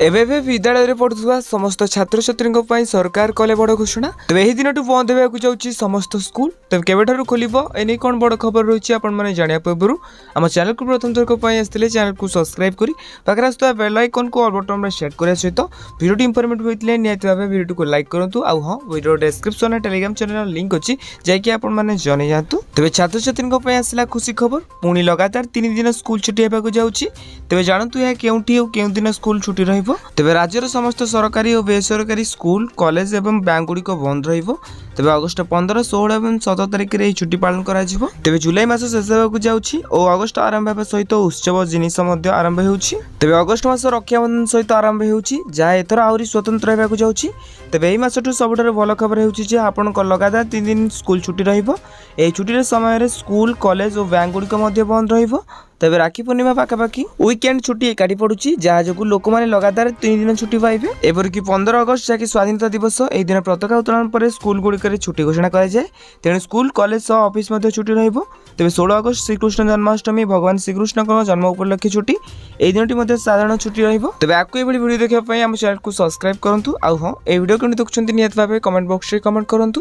एबे विद्यालय में पढ़ुवा समस्त छात्र छात्री सरकार कले बड़ घोषणा। तेज यही दिन बंद होगा जाऊँगी समस्त स्कूल। तेज केवेठार खोल एने कौन बड़ खबर रही है जाना पूर्व आम चैनल को प्रथम थरक आसते चैनल को सब्सक्राइब कर पाखे आसुवा बेल आइकन को ऑल बटन में सेट करने सहित वीडियो इनफॉर्मेटिव होता है निहत भाव वीडियो को लाइक करूँ। आउ हाँ video description Telegram channel link अच्छी जैकि आपने जन जातु। तेज छात्र छात्री आसला खुशी खबर पुणी लगातार 3 दिन स्कूल छुट्टी होगा जाऊँगी। तेज जानतु यह केउं दिन स्कूल छुट्टी रही। तेज राज्यर समस्त सरकारी और बेसरकारी स्कूल कॉलेज एवं बैंक गुड़िक बंद रहिबो। तेज अगस्ट 15, 16 और 17 तारिख में छुट्टी पालन करा जिवो। तेज जुलाई मास शेष होगा जाऊँगी और अगस्ट आरंभ होगा सहित उत्सव जिनिस आरंभ होउछि। तेज अगस्ट मास रक्षाबंधन सहित आरंभ होउछि जहाँ एथर आहरी स्वतंत्र होगा जाऊँगी। तेज यही मासठू सबुठारु भल खबर होउछि जे आपन लगातार 3 दिन स्कूल छुट्टी रहिबो। एही छुट्टी समय स्कूल कॉलेज और बैंक गुड़िक बंद रहिबो। तेज राखी पूर्णिमा पाखापाखि वीकेंड छुट्टी एकाठी पड़ुछि जहाँ जो लोक मैंने लगातार 3 दिन छुट्टी पाइबे। एपरिक 15 अगस्ट जहाँकि स्वाधीनता दिवस यह दिन पताका उत्तोलन पर स्कूल गुड़िक छुट्टी घोषणा कराए। तेणु स्कूल कॉलेज सह ऑफिस छुट्टी रहिबो। तेज 16 अगस्ट श्रीकृष्ण जन्माष्टमी भगवान श्रीकृष्ण जन्म उपलक्षे छुट्टी यह दिन साधारण छुट्टी रहिबो। तेज आपको ये वीडियो देखा आम चैनल को सब्सक्राइब करूँ। आउ हाँ ये वीडियो केमती देखुछंती निहत भावे कमेंट बॉक्स में कमेंट करूँ।